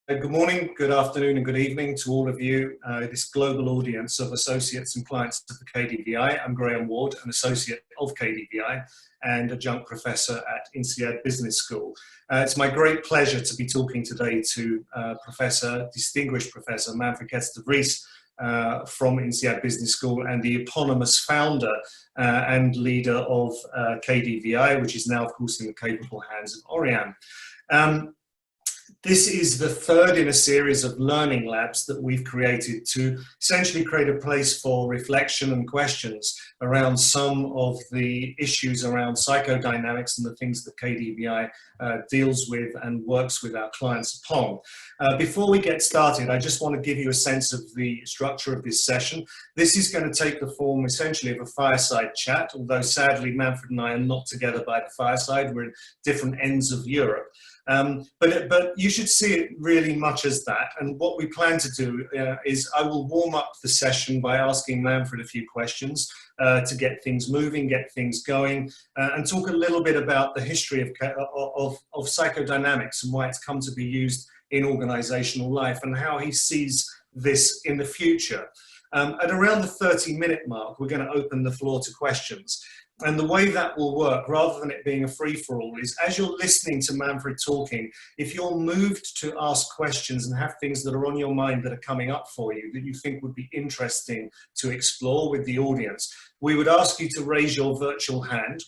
Good morning, good afternoon and good evening to all of you, this global audience of associates and clients of the KDVI. I'm Graham Ward, an associate of KDVI and adjunct professor at INSEAD Business School. It's my great pleasure to be talking today to distinguished Professor Manfred Kets de Vries from INSEAD Business School and the eponymous founder and leader of KDVI, which is now of course in the capable hands of Oriane. This is the third in a series of learning labs that we've created to essentially create a place for reflection and questions around some of the issues around psychodynamics and the things that KDVI deals with and works with our clients upon. Before we get started, I just want to give you a sense of the structure of this session. This is going to take the form essentially of a fireside chat, although sadly Manfred and I are not together by the fireside, we're at different ends of Europe. But you should see it really much as that, and what we plan to do is I will warm up the session by asking Manfred a few questions to get things moving, get things going, and talk a little bit about the history of psychodynamics and why it's come to be used in organisational life and how he sees this in the future. At around the 30-minute mark, we're going to open the floor to questions. And the way that will work, rather than it being a free-for-all, is as you're listening to Manfred talking, if you're moved to ask questions and have things that are on your mind that are coming up for you that you think would be interesting to explore with the audience, we would ask you to raise your virtual hand,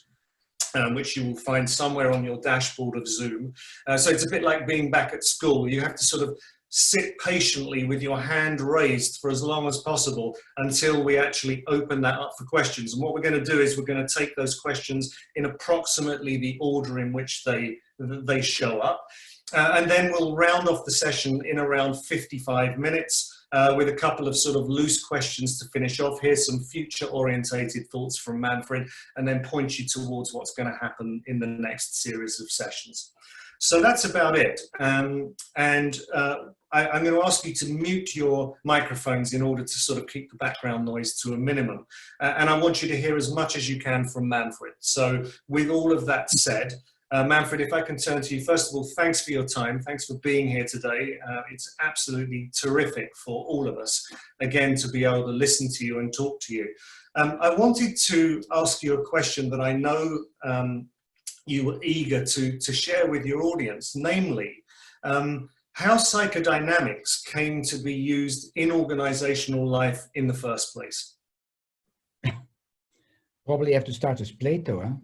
which you will find somewhere on your dashboard of Zoom. So it's a bit like being back at school. You have to sort of sit patiently with your hand raised for as long as possible until we actually open that up for questions. And what we're going to do is we're going to take those questions in approximately the order in which they show up. And then we'll round off the session in around 55 minutes with a couple of sort of loose questions to finish off. Here's some future orientated thoughts from Manfred, and then point you towards what's going to happen in the next series of sessions. So that's about it. I'm going to ask you to mute your microphones in order to sort of keep the background noise to a minimum. And I want you to hear as much as you can from Manfred. So with all of that said, Manfred, if I can turn to you, first of all, thanks for your time. Thanks for being here today. It's absolutely terrific for all of us, again, to be able to listen to you and talk to you. I wanted to ask you a question that I know you were eager to share with your audience, namely, how psychodynamics came to be used in organizational life in the first place. Probably have to start with Plato.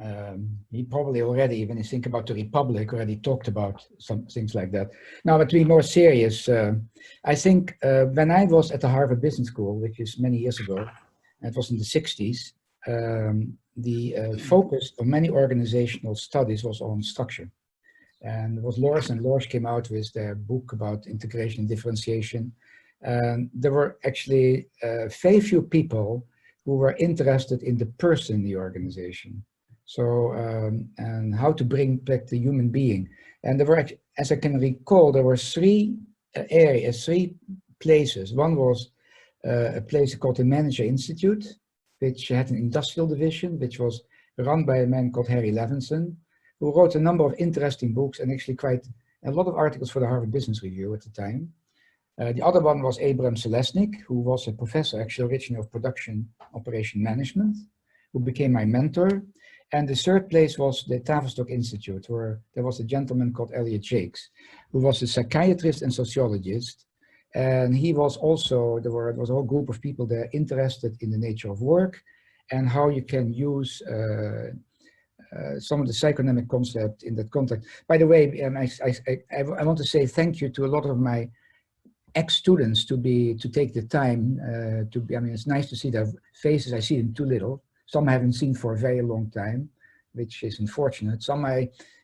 Huh? He probably already, when you think about the Republic, already talked about some things like that. Now, but to be more serious, I think when I was at the Harvard Business School, which is many years ago, and it was in the 60s, the focus of many organizational studies was on structure. And it was Lors and Lors came out with their book about integration and differentiation. And there were actually very few people who were interested in the person in the organization. So, and how to bring back the human being. And there were, as I can recall, there were three areas, three places. One was a place called the Manager Institute, which had an industrial division, which was run by a man called Harry Levinson, who wrote a number of interesting books and actually quite a lot of articles for the Harvard Business Review at the time. The other one was Abraham Selesnik, who was a professor actually originally of production operation management, who became my mentor. And the third place was the Tavistock Institute, where there was a gentleman called Elliot Jakes, who was a psychiatrist and sociologist. And he was also, there was a whole group of people there interested in the nature of work and how you can use some of the psychodynamic concept in that context. By the way, I want to say thank you to a lot of my ex-students to take the time I mean, it's nice to see their faces. I see them too little. Some I haven't seen for a very long time, which is unfortunate. Some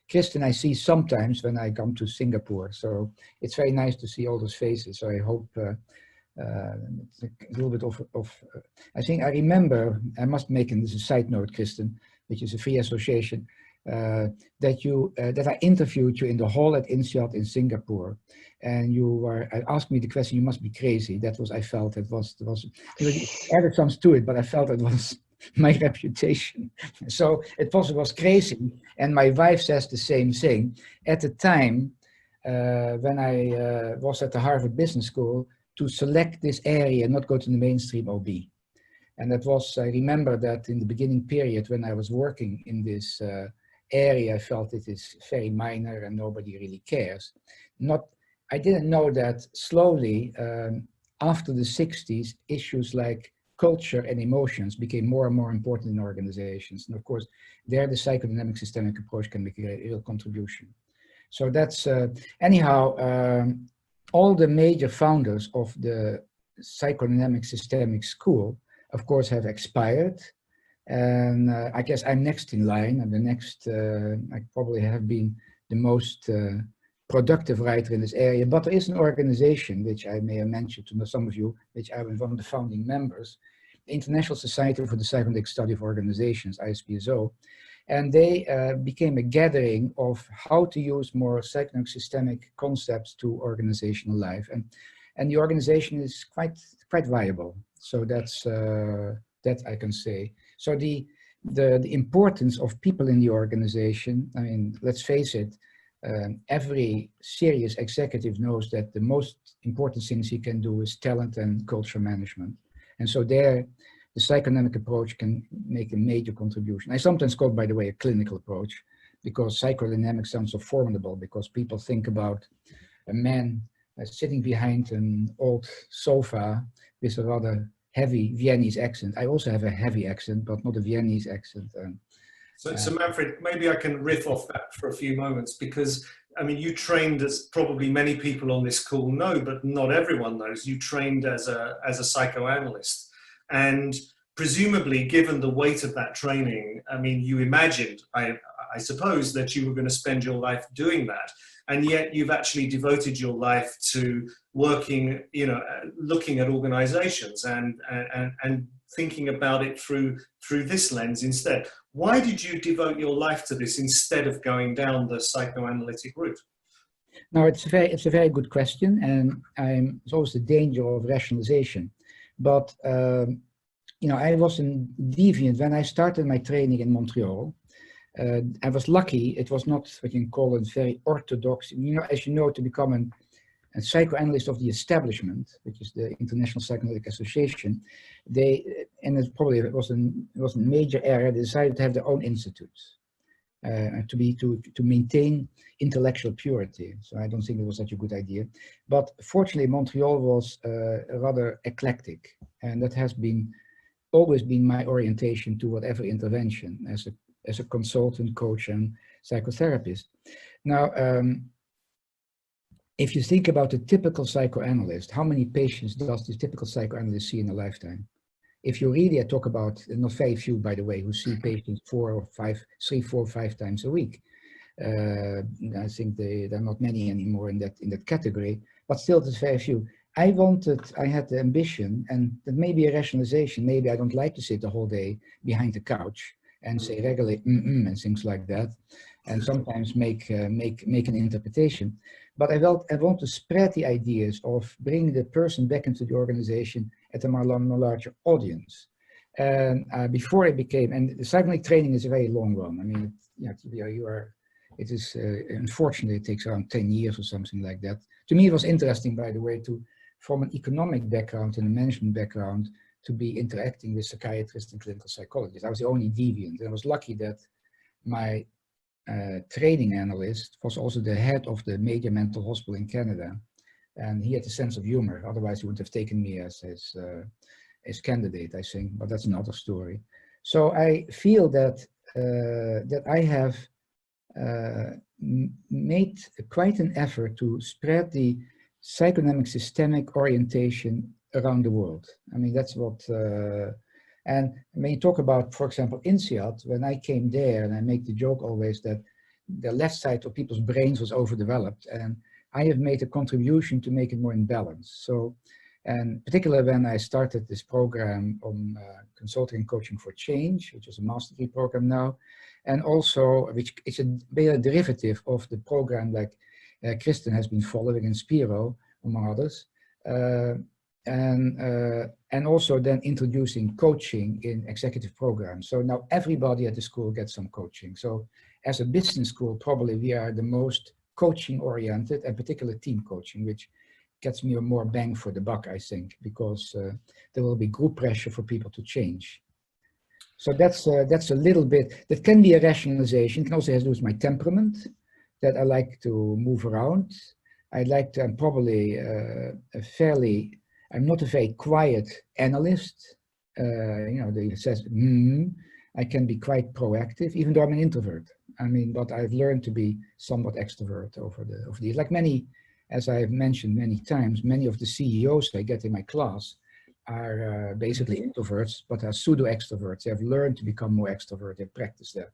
Kristen I see sometimes when I come to Singapore. So it's very nice to see all those faces. So I hope it's a little bit of I think I remember, I must make this a side note, Kristen, which is a free association, that I interviewed you in the hall at INSEAD in Singapore, and I asked me the question, you must be crazy. That was, I felt it was added some to it, but I felt it was my reputation. So it was crazy. And my wife says the same thing. At the time, when I was at the Harvard Business School to select this area and not go to the mainstream OB. And that was, I remember that in the beginning period when I was working in this area, I felt it is very minor and nobody really cares. I didn't know that slowly, after the 60s, issues like culture and emotions became more and more important in organizations. And of course, there the psychodynamic systemic approach can make a real contribution. So that's, anyhow, all the major founders of the psychodynamic systemic school, of course, have expired. And I guess I'm next in line. I'm the next, I probably have been the most productive writer in this area. But there is an organization, which I may have mentioned to some of you, which I was one of the founding members, the International Society for the Psychodynamic Study of Organizations, ISPSO. And they became a gathering of how to use more psychodynamic systemic concepts to organizational life. And the organization is quite viable. So that's that I can say. So the importance of people in the organization, I mean, let's face it, every serious executive knows that the most important things he can do is talent and culture management. And so there, the psychodynamic approach can make a major contribution. I sometimes call it, by the way, a clinical approach, because psychodynamics sounds so formidable, because people think about a man sitting behind an old sofa with a rather heavy Viennese accent. I also have a heavy accent, but not a Viennese accent. So Manfred, maybe I can riff off that for a few moments, because I mean, you trained, as probably many people on this call know, but not everyone knows, you trained as a psychoanalyst. And presumably, given the weight of that training, I mean, you imagined, I suppose, that you were going to spend your life doing that. And yet you've actually devoted your life to working, you know, looking at organizations and thinking about it through this lens instead. Why did you devote your life to this instead of going down the psychoanalytic route? No, it's a very good question, and it's always the danger of rationalization. But you know, I was in deviant when I started my training in Montreal. I was lucky; it was not what you can call it very orthodox. You know, as you know, to become a psychoanalyst of the establishment, which is the International Psychoanalytic Association, and it was a major area. They decided to have their own institutes to maintain intellectual purity. So I don't think it was such a good idea. But fortunately, Montreal was rather eclectic, and that has always been my orientation to whatever intervention as a consultant, coach, and psychotherapist. Now, if you think about a typical psychoanalyst, how many patients does this typical psychoanalyst see in a lifetime? If you really talk about, not very few, by the way, who see patients 4 or 5 times a week. I think there are not many anymore in that category, but still there's very few. I had the ambition, and that may be a rationalization, maybe I don't like to sit the whole day behind the couch and say regularly and things like that, and sometimes make an interpretation. But I want to spread the ideas of bringing the person back into the organization at a more larger audience. And before it became, and the psychoanalytic training is a very long run. I mean, unfortunately, it takes around 10 years or something like that. To me, it was interesting, by the way, from an economic background and a management background, to be interacting with psychiatrists and clinical psychologists. I was the only deviant, and I was lucky that my training analyst was also the head of the major mental hospital in Canada, and he had a sense of humor. Otherwise, he wouldn't have taken me as his candidate, I think. But that's another story. So I feel that I have made quite an effort to spread the psychodynamic systemic orientation around the world. I mean, that's what. And when you talk about, for example, INSEAD, when I came there, and I make the joke always that the left side of people's brains was overdeveloped, and I have made a contribution to make it more in balance. So, and particularly when I started this program on consulting and coaching for change, which is a master degree program now, and also, which is a derivative of the program like Kristen has been following in Spiro, among others. And also then introducing coaching in executive programs. So now everybody at the school gets some coaching. So as a business school, probably we are the most coaching oriented, and particularly team coaching, which gets me more bang for the buck, I think, because there will be group pressure for people to change. So that's a little bit, that can be a rationalization. It can also have to do with my temperament, that I like to move around. I like to, I'm probably I'm not a very quiet analyst. You know, they says, I can be quite proactive, even though I'm an introvert. I mean, but I've learned to be somewhat extrovert over the years. Like many, as I've mentioned many times, many of the CEOs I get in my class are basically introverts, but are pseudo-extroverts. They have learned to become more extrovert. They practice that.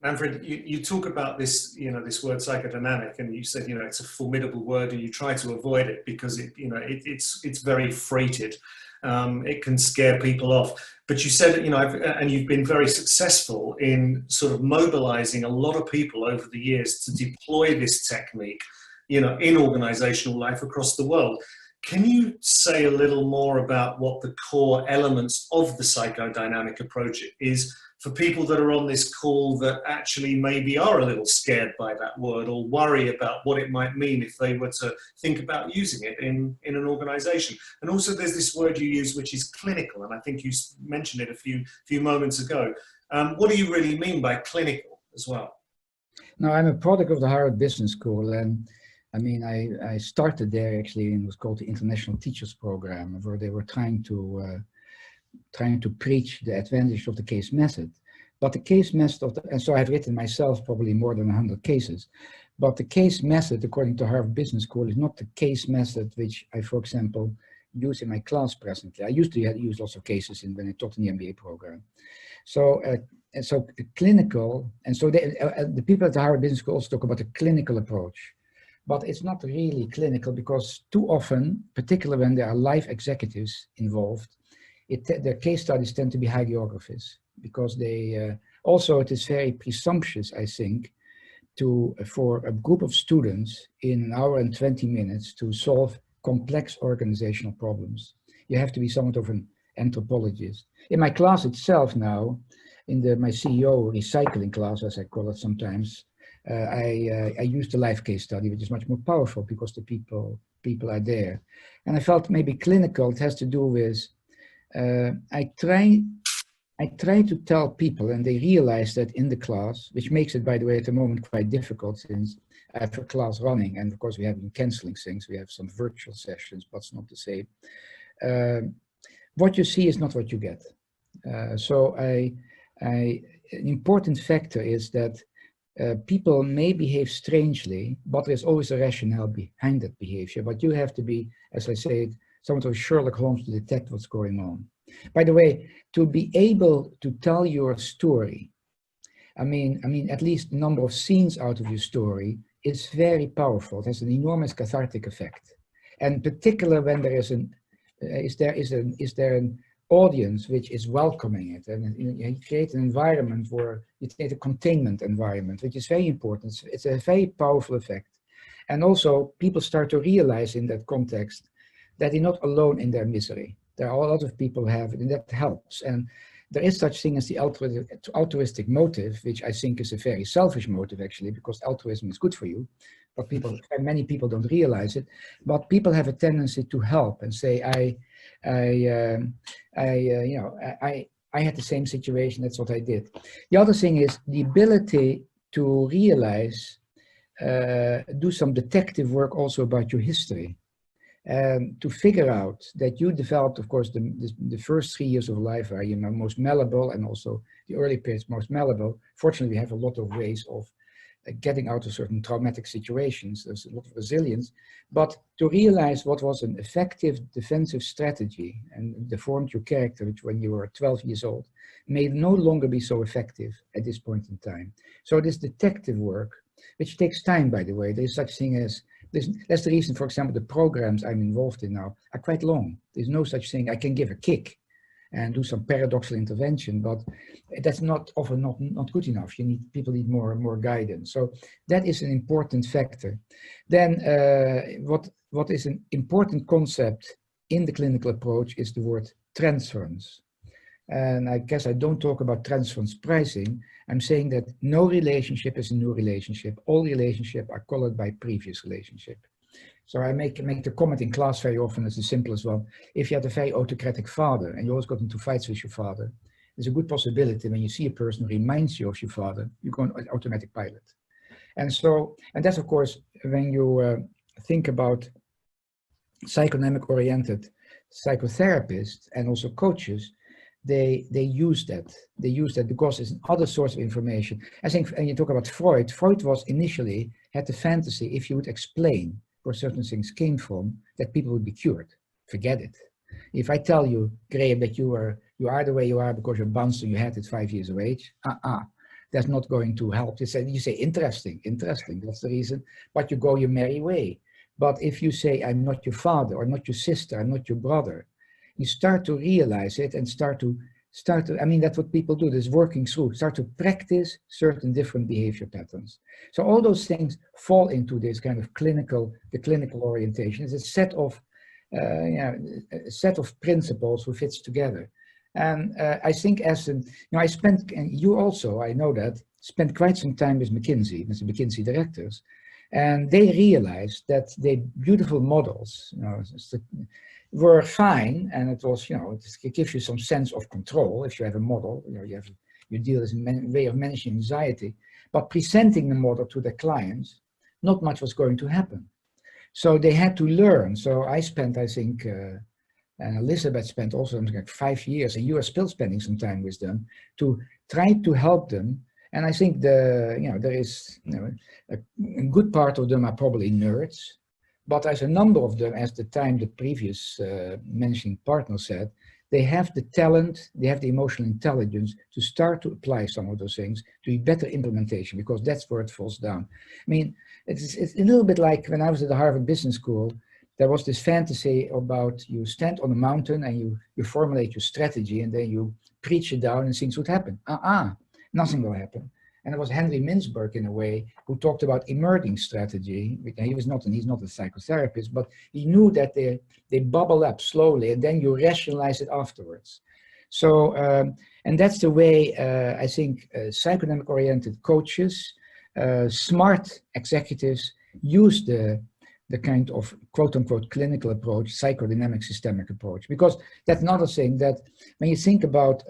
Manfred, you talk about this, you know, this word psychodynamic, and you said, you know, it's a formidable word, and you try to avoid it because it, you know, it's very freighted. It can scare people off. But you said, you know, and you've been very successful in sort of mobilizing a lot of people over the years to deploy this technique, you know, in organizational life across the world. Can you say a little more about what the core elements of the psychodynamic approach is for people that are on this call that actually maybe are a little scared by that word or worry about what it might mean if they were to think about using it in an organization? And also there's this word you use, which is clinical, and I think you mentioned it a few moments ago. What do you really mean by clinical as well? Now, I'm a product of the Harvard Business School, and I mean, I started there actually, and it was called the International Teachers Program, where they were trying to preach the advantage of the case method. But the case method and so I've written myself probably more than 100 cases, but the case method, according to Harvard Business School, is not the case method which I, for example, use in my class presently. I used to use lots of cases when I taught in the MBA program. So, clinical, and so the people at the Harvard Business School also talk about a clinical approach. But it's not really clinical because too often, particularly when there are life executives involved, their case studies tend to be hagiographies because they also it is very presumptuous, I think, for a group of students in an hour and 20 minutes to solve complex organizational problems. You have to be somewhat of an anthropologist. In my class itself now, in my CEO recycling class, as I call it sometimes, I use the life case study, which is much more powerful because the people are there. And I felt maybe clinical, it has to do with, I try to tell people, and they realize that in the class, which makes it, by the way, at the moment quite difficult since I have a class running, and of course we have been canceling things, we have some virtual sessions, but it's not the same. What you see is not what you get. So an important factor is that people may behave strangely, but there's always a rationale behind that behavior. But you have to be, as I say, somewhat of Sherlock Holmes to detect what's going on. By the way, to be able to tell your story, I mean, at least the number of scenes out of your story is very powerful. It has an enormous cathartic effect, and particularly when there is an audience which is welcoming it, and you create an environment where you create a containment environment, which is very important. It's a very powerful effect, and also people start to realize in that context that they're not alone in their misery. There are a lot of people who have it, and that helps. And there is such thing as the altruistic motive, which I think is a very selfish motive actually, because altruism is good for you, but many people don't realize it. But people have a tendency to help and say, I had the same situation, that's what I did. The other thing is the ability to realize, do some detective work also about your history. To figure out that you developed, of course, the first 3 years of life are most malleable, and also the early periods most malleable. Fortunately, we have a lot of ways of getting out of certain traumatic situations. There's a lot of resilience, but to realize what was an effective defensive strategy and deformed your character, which when you were 12 years old, may no longer be so effective at this point in time. So this detective work, which takes time, by the way, there is such thing as, that's the reason, for example, the programs I'm involved in now are quite long. There's no such thing. I can give a kick and do some paradoxical intervention, but that's often not good enough. People need more guidance. So that is an important factor. Then what is an important concept in the clinical approach is the word transference. and I guess I don't talk about transference pricing, I'm saying that no relationship is a new relationship. All relationships are colored by previous relationship. So I make the comment in class very often as the simplest one. If you had a very autocratic father and you always got into fights with your father, there's a good possibility when you see a person who reminds you of your father, you go on automatic pilot. And so, and that's of course, when you think about psychodynamic-oriented psychotherapists and also coaches, they use that. They use that because it's other source of information. I think, and you talk about Freud, Freud was initially had the fantasy, if you would explain where certain things came from, that people would be cured. Forget it. If I tell you, Graham, that you are the way you are because you're bounced and you had it 5 years of age, that's not going to help. You say interesting, that's the reason, but you go your merry way. But if you say, I'm not your father or not your sister, I'm not your brother, you start to realize it and start to, I mean, that's what people do, this working through, start to practice certain different behavior patterns. So all those things fall into this kind of clinical orientation. It's a set of, a set of principles who fits together. And I think I spent, and you also, I know that, spent quite some time with the McKinsey directors, and they realized that the beautiful models, were fine, and it was, it gives you some sense of control if you have a model, you deal as a way of managing anxiety, but presenting the model to the clients, not much was going to happen. So they had to learn. So I spent, I think, and Elizabeth spent also like 5 years, and you are still spending some time with them to try to help them. And I think there is, a good part of them are probably nerds, but there's a number of them, as the previous managing partner said, they have the talent, they have the emotional intelligence to start to apply some of those things to be better implementation, because that's where it falls down. I mean, it's a little bit like when I was at the Harvard Business School, there was this fantasy about you stand on a mountain and you formulate your strategy and then you preach it down and things would happen. Nothing will happen. And it was Henry Mintzberg, in a way, who talked about emerging strategy. He's not a psychotherapist, but he knew that they bubble up slowly and then you rationalize it afterwards. So, and that's the way I think psychodynamic-oriented coaches, smart executives use the kind of quote-unquote clinical approach, psychodynamic systemic approach, because that's another thing that when you think about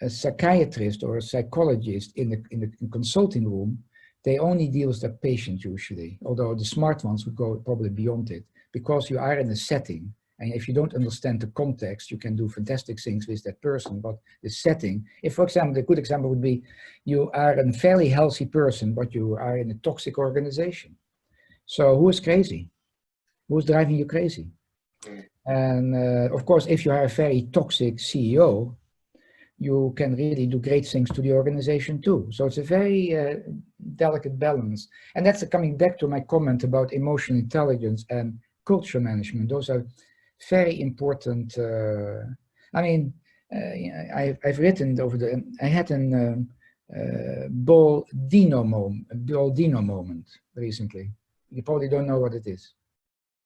a psychiatrist or a psychologist in the consulting room, they only deal with their patient usually, although the smart ones would go probably beyond it, because you are in a setting, and if you don't understand the context, you can do fantastic things with that person, but the setting, if for example, a good example would be, you are a fairly healthy person, but you are in a toxic organization. So who is crazy? Who's driving you crazy? And of course, if you are a very toxic CEO, you can really do great things to the organization too. So it's a very delicate balance. And that's coming back to my comment about emotional intelligence and culture management. Those are very important. I mean, I've written I had a Boldino moment recently. You probably don't know what it is.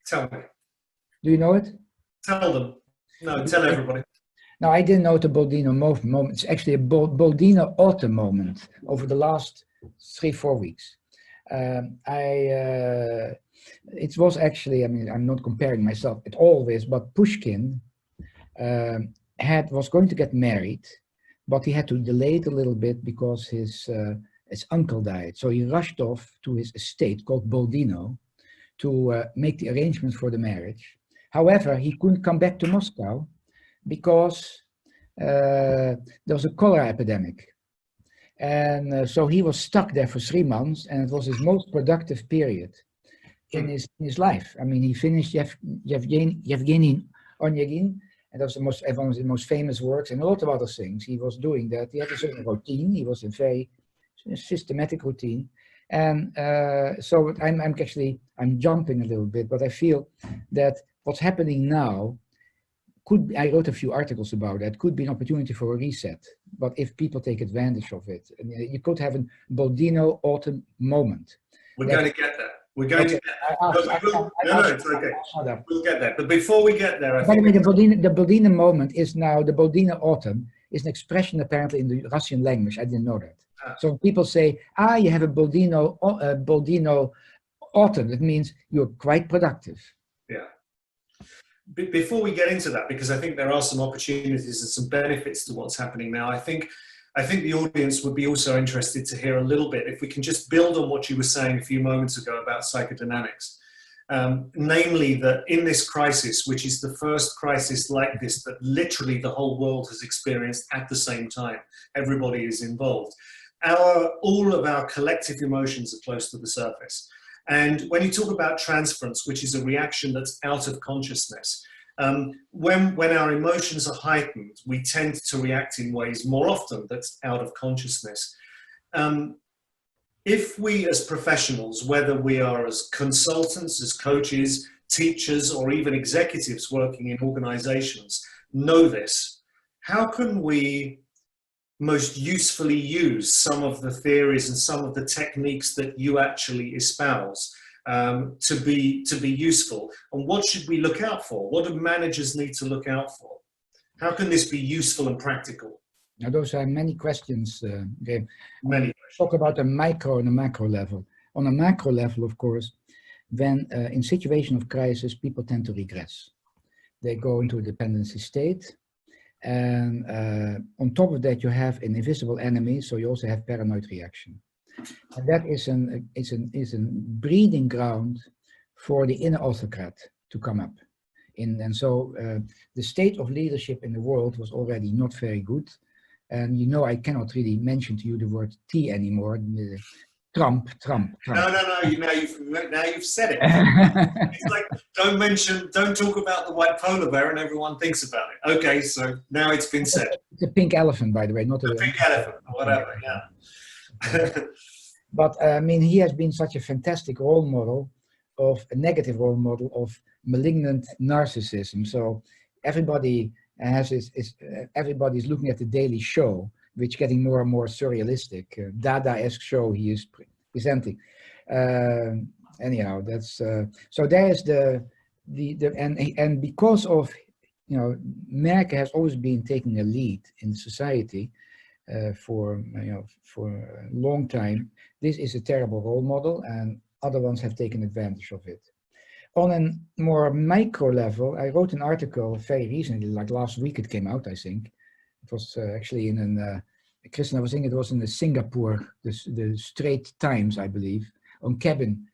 Tell me. Do you know it? Tell them. No, tell everybody. No, I didn't know the Boldino moment. It's actually a Boldino autumn moment over the last 3-4 weeks. It was actually, I mean, I'm not comparing myself at all with, but Pushkin was going to get married, but he had to delay it a little bit because his uncle died. So he rushed off to his estate called Boldino to make the arrangements for the marriage. However, he couldn't come back to Moscow because there was a cholera epidemic. And so he was stuck there for 3 months, and it was his most productive period in his life. I mean, he finished Yevgeny Onegin, and that was one of the most famous works, and a lot of other things. He was doing that. He had a certain routine. He was a very systematic routine. And so I'm jumping a little bit, but I feel that what's happening now I wrote a few articles about that, could be an opportunity for a reset, but if people take advantage of it, you could have a Boldino autumn moment. We're going to get there. We're going Okay. to get, but we will, no, it's okay. We'll get there. But before we get there, By the way, the Bodine moment is now, the Bodine autumn is an expression apparently in the Russian language. I didn't know that. So people say, you have a Bodino autumn. It means you're quite productive. Yeah. Before we get into that, because I think there are some opportunities and some benefits to what's happening now, I think the audience would be also interested to hear a little bit, if we can just build on what you were saying a few moments ago about psychodynamics. Namely that in this crisis, which is the first crisis like this that literally the whole world has experienced at the same time, everybody is involved, all of our collective emotions are close to the surface. And when you talk about transference, which is a reaction that's out of consciousness, when our emotions are heightened, we tend to react in ways more often that's out of consciousness. If we as professionals, whether we are as consultants, as coaches, teachers, or even executives working in organizations, know this, how can we most usefully use some of the theories and some of the techniques that you actually espouse to be useful? And what should we look out for? What do managers need to look out for? How can this be useful and practical? Now, those are many questions, Graham. Many. Talk about a micro and a macro level. On a macro level, of course, when in situation of crisis, people tend to regress. They go into a dependency state. And on top of that, you have an invisible enemy, so you also have paranoid reaction. And that is a breeding ground for the inner autocrat to come up. And so the state of leadership in the world was already not very good. And you know, I cannot really mention to you the word T anymore. Trump. No. Now you've said it. It's like, don't talk about the white polar bear and everyone thinks about it. Okay, so now it's been said. It's a pink elephant, by the way, not a pink elephant, whatever, yeah. But I mean, he has been such a fantastic role model of a negative role model of malignant narcissism. So everybody everybody's looking at the Daily Show, which getting more and more surrealistic, Dada-esque show he is presenting. Anyhow, that's so. There is and because of, you know, Merkel has always been taking a lead in society for a long time. This is a terrible role model, and other ones have taken advantage of it. On a more micro level, I wrote an article very recently, like last week it came out, I think. It was actually in Kristen, I was thinking it was in the Singapore, the Straits Times, I believe, on cabin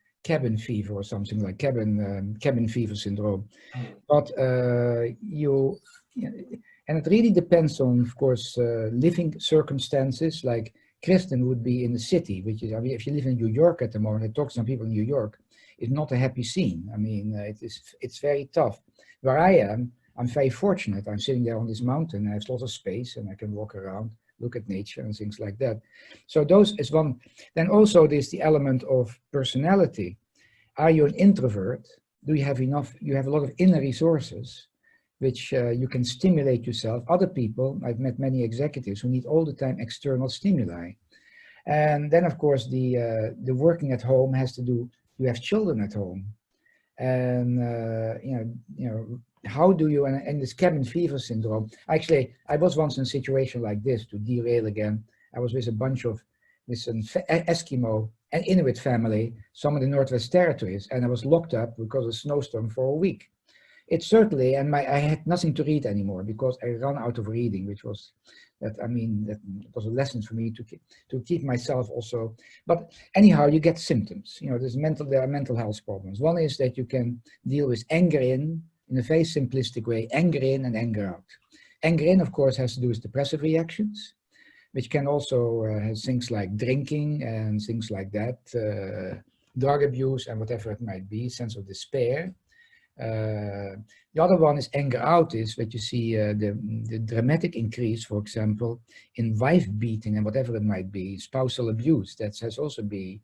fever or something like cabin fever syndrome. But and it really depends on, of course, living circumstances. Like Kristen would be in the city, which is, I mean, if you live in New York at the moment, I talk to some people in New York, it's not a happy scene. I mean, it's very tough. Where I am, I'm very fortunate. I'm sitting there on this mountain, I have lots of space and I can walk around, look at nature and things like that. So those is one. Then also there's the element of personality. Are you an introvert? Do you have enough? You have a lot of inner resources, which you can stimulate yourself. Other people, I've met many executives who need all the time external stimuli. And then of course the working at home has to do, you have children at home. And you know, how do you, and this cabin fever syndrome, actually, I was once in a situation like this, to derail again. I was with an Eskimo and Inuit family, some of the Northwest Territories, and I was locked up because of a snowstorm for a week. It certainly, and I had nothing to read anymore because I ran out of reading, which was, that was a lesson for me to keep myself also. But anyhow, you get symptoms. You know, there are mental health problems. One is that you can deal with anger in a very simplistic way, anger in and anger out. Anger in, of course, has to do with depressive reactions, which can also have things like drinking and things like that, drug abuse and whatever it might be, sense of despair. The other one is anger out, is that you see the dramatic increase, for example, in wife beating and whatever it might be, spousal abuse. That has also been,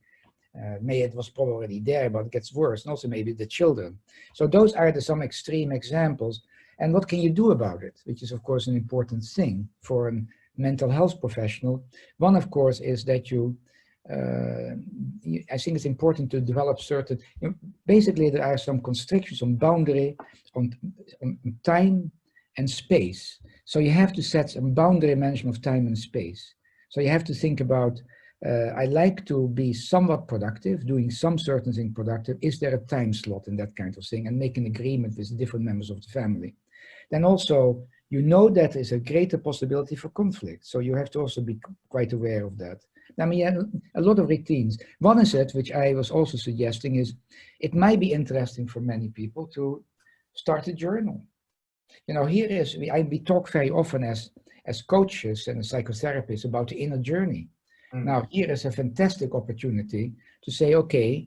it was probably already there, but it gets worse, and also maybe the children. So those are some extreme examples. And what can you do about it? Which is, of course, an important thing for a mental health professional. One, of course, is that you I think it's important to develop certain, basically there are some constrictions on boundary, on time and space. So you have to set some boundary management of time and space. So you have to think about, I like to be somewhat productive, doing some certain thing productive. Is there a time slot in that kind of thing? And make an agreement with different members of the family. Then also, you know that there's a greater possibility for conflict. So you have to also be quite aware of that. I mean, a lot of routines. One is it, which I was also suggesting, is it might be interesting for many people to start a journal. You know, here is, we talk very often as coaches and as psychotherapists about the inner journey. Now, here is a fantastic opportunity to say, okay,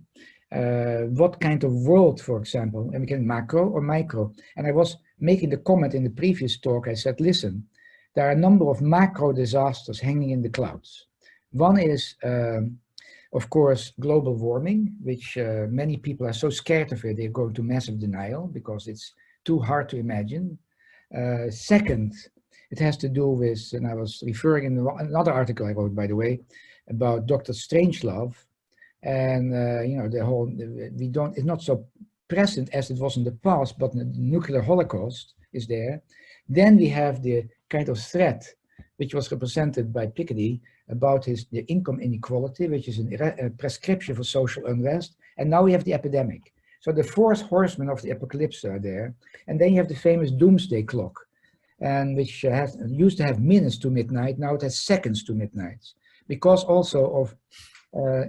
what kind of world, for example, and we can macro or micro. And I was making the comment in the previous talk, I said, listen, there are a number of macro disasters hanging in the clouds. One is, of course, global warming, which many people are so scared of it, they go into massive denial because it's too hard to imagine. Second, it has to do with, and I was referring in another article I wrote, by the way, about Dr. Strangelove, and you know, the whole, it's not so present as it was in the past, but the nuclear holocaust is there. Then we have the kind of threat, which was represented by Piketty, about the income inequality, which is a prescription for social unrest. And now we have the epidemic. So the four horsemen of the apocalypse are there. And then you have the famous doomsday clock, and which used to have minutes to midnight. Now it has seconds to midnight, because also of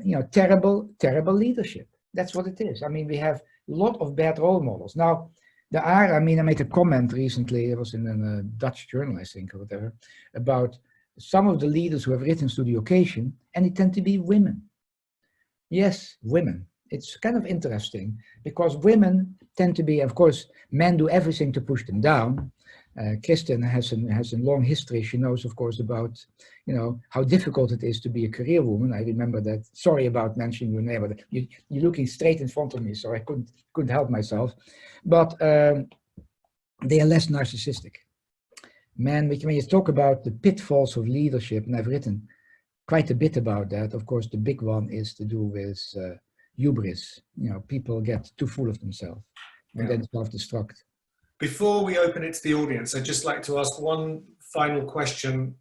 you know, terrible leadership. That's what it is. I mean, we have a lot of bad role models. Now, there are, I mean, I made a comment recently, it was in a Dutch journal, I think, or whatever, about some of the leaders who have risen to the occasion, and they tend to be women. Yes, women. It's kind of interesting, because women tend to be, of course, men do everything to push them down. Kristen has a long history. She knows, of course, about, you know, how difficult it is to be a career woman. I remember that. Sorry about mentioning your name, but you're looking straight in front of me, so I couldn't help myself. But they are less narcissistic. Men, when you talk about the pitfalls of leadership, and I've written quite a bit about that. Of course, the big one is to do with hubris. You know, people get too full of themselves and then self-destruct. Before we open it to the audience, I'd just like to ask one final question,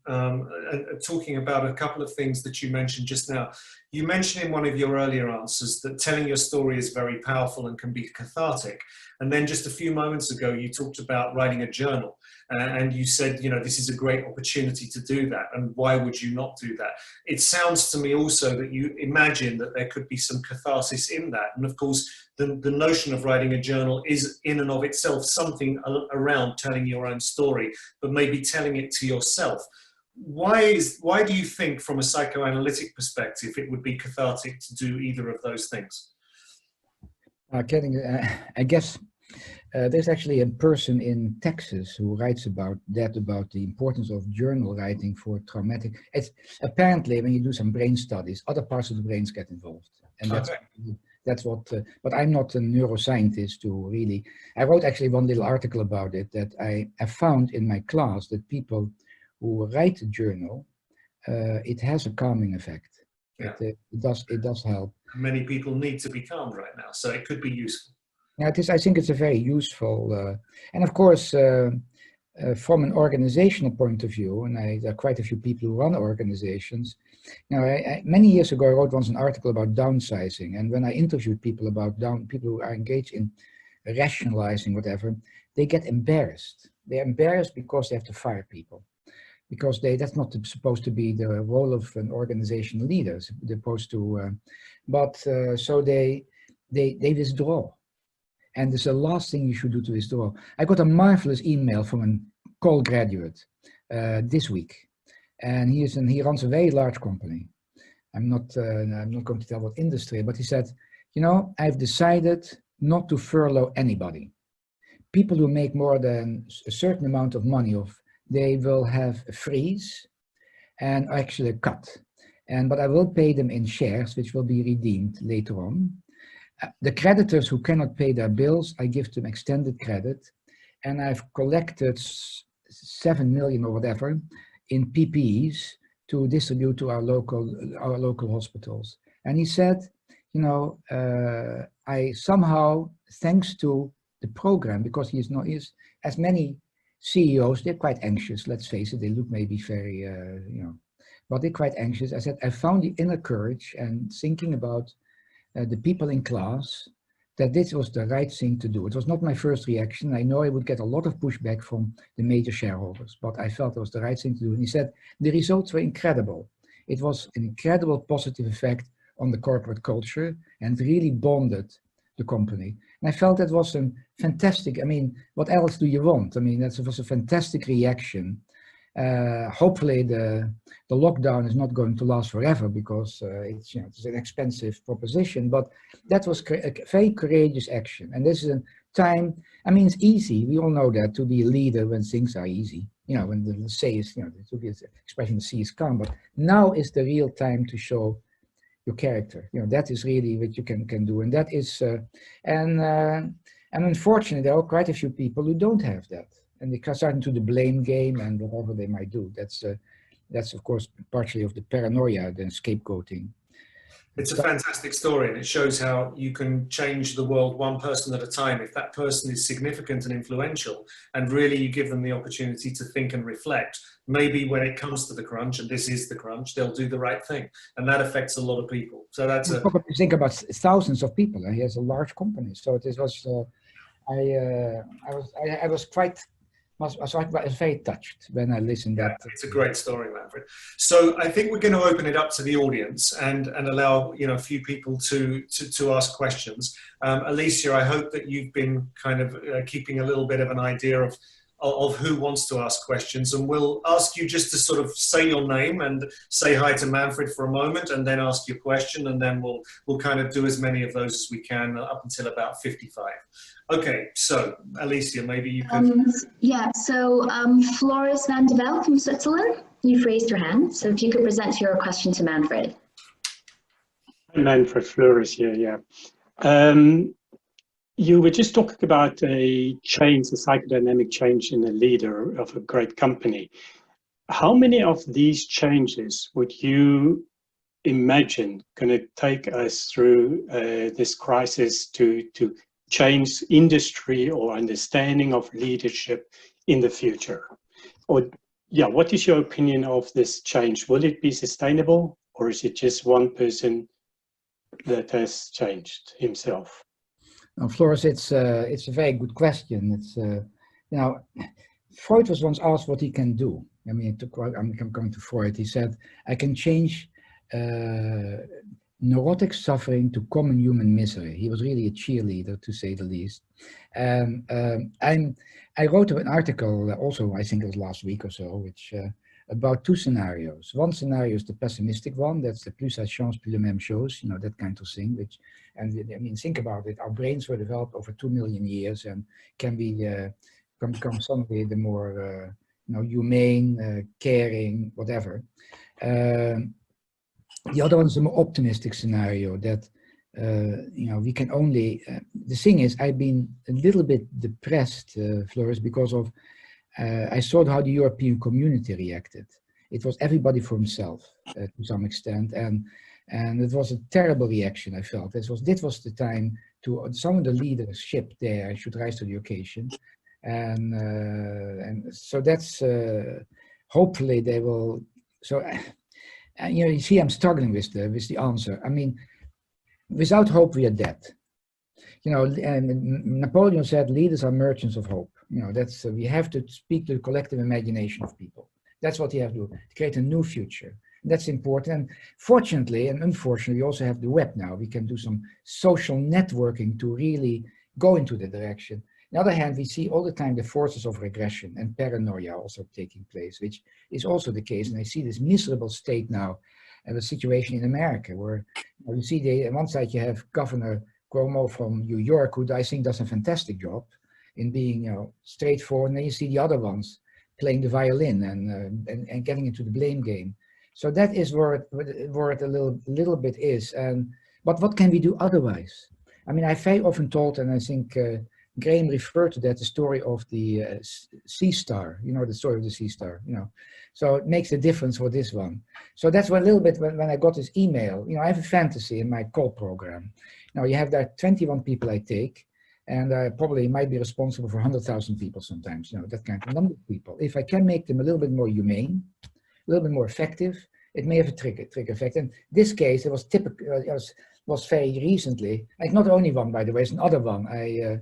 talking about a couple of things that you mentioned just now. You mentioned in one of your earlier answers that telling your story is very powerful and can be cathartic. And then just a few moments ago, you talked about writing a journal. And you said, you know, this is a great opportunity to do that. And why would you not do that? It sounds to me also that you imagine that there could be some catharsis in that. And of course, the notion of writing a journal is in and of itself something around telling your own story, but maybe telling it to yourself. Why do you think, from a psychoanalytic perspective, it would be cathartic to do either of those things? I guess there's actually a person in Texas who writes about the importance of journal writing for traumatic. It's apparently, when you do some brain studies, other parts of the brains get involved, and that's what. But I'm not a neuroscientist to really. I wrote actually one little article about it, that I found in my class that people who write a journal, it has a calming effect. Yeah. It does help. Many people need to be calm right now, so it could be useful. Yeah, it is. I think it's a very useful, and of course, from an organizational point of view, and there are quite a few people who run organizations. Now, many years ago, I wrote once an article about downsizing, and when I interviewed people about people who are engaged in rationalizing whatever, they get embarrassed. They're embarrassed because they have to fire people, because that's not supposed to be the role of an organizational leader. They're supposed to, so they withdraw. And it's the last thing you should do to withdraw. I got a marvelous email from a Cole graduate this week, and he runs a very large company. I'm not going to tell what industry, but he said, you know, I've decided not to furlough anybody. People who make more than a certain amount of money, they will have a freeze and actually a cut. But I will pay them in shares, which will be redeemed later on. The creditors who cannot pay their bills, I give them extended credit, and I've collected 7 million or whatever in PPEs to distribute to our local hospitals. And he said, you know, I somehow, thanks to the program, because he's as many CEOs, they're quite anxious, let's face it, they look maybe very, you know, but they're quite anxious. I said, I found the inner courage and thinking about the people in class, that this was the right thing to do. It was not my first reaction. I know I would get a lot of pushback from the major shareholders, but I felt it was the right thing to do. And he said, the results were incredible. It was an incredible positive effect on the corporate culture and really bonded the company. And I felt that was a fantastic, I mean, what else do you want? I mean, that was a fantastic reaction. Hopefully the lockdown is not going to last forever because it's, you know, it's an expensive proposition, but that was a very courageous action. And this is a time, I mean, it's easy. We all know that to be a leader when things are easy, you know, when the sea is, you know, to be the expression the sea is calm, but now is the real time to show your character. You know, that is really what you can do. And that is, and unfortunately, there are quite a few people who don't have that. And they start into the blame game and whatever they might do. That's of course partially of the paranoia, the scapegoating. It's a fantastic story, and it shows how you can change the world one person at a time. If that person is significant and influential, and really you give them the opportunity to think and reflect, maybe when it comes to the crunch, and this is the crunch, they'll do the right thing, and that affects a lot of people. So that's a. Probably think about thousands of people. He has a large company, so it was. I was quite. I was very touched when I listened to that. It's a great story, Manfred. So I think we're going to open it up to the audience and allow, you know, a few people to ask questions. Alicia, I hope that you've been kind of keeping a little bit of an idea of who wants to ask questions, and we'll ask you just to sort of say your name and say hi to Manfred for a moment, and then ask your question, and then we'll kind of do as many of those as we can up until about 55. Okay, so Alicia, maybe you could. Yeah, so Floris van de Vel from Switzerland, you've raised your hand, so if you could present your question to Manfred. Manfred, Floris here, yeah. You were just talking about a change, a psychodynamic change in a leader of a great company. How many of these changes would you imagine going to take us through this crisis to change industry or understanding of leadership in the future? Or, yeah, what is your opinion of this change? Will it be sustainable, or is it just one person that has changed himself? Floris, it's a very good question. It's you know, Freud was once asked what he can do. I mean, I'm coming to Freud. He said, "I can change neurotic suffering to common human misery." He was really a cheerleader, to say the least. And I wrote an article also, I think it was last week or so, which about two scenarios. One scenario is the pessimistic one. That's the plus ça change, plus la même chose, you know, that kind of thing. Which, and I mean, think about it. Our brains were developed over 2 million years, and can be become someday the more you know, humane, caring, whatever. The other one is a more optimistic scenario that you know, we can only. The thing is, I've been a little bit depressed, Floris, because of. I saw how the European community reacted. It was everybody for himself to some extent, and it was a terrible reaction. I felt this was the time to some of the leadership there should rise to the occasion, and so that's hopefully they will. So you know, you see, I'm struggling with the answer. I mean, without hope we are dead. You know, and Napoleon said, "Leaders are merchants of hope." You know, that's we have to speak to the collective imagination of people. That's what you have to do, to create a new future. And that's important. And fortunately and unfortunately, we also have the web now. We can do some social networking to really go into the direction. On the other hand, we see all the time the forces of regression and paranoia also taking place, which is also the case. And I see this miserable state now, and the situation in America, where you see on one side you have Governor Cuomo from New York, who I think does a fantastic job in being, you know, straightforward, and then you see the other ones playing the violin and getting into the blame game. So that is where it a little bit is. But what can we do otherwise? I mean, I very often told, and I think Graham referred to that, the story of the sea star, you know, the story of the sea star, you know. So it makes a difference for this one. So that's a little bit when I got this email, you know, I have a fantasy in my call program. Now you have that 21 people I take, and I probably might be responsible for 100,000 people sometimes, you know, that kind of number of people. If I can make them a little bit more humane, a little bit more effective, it may have a trigger effect. In this case, it was typical, was very recently, like not only one, by the way, it's another one. I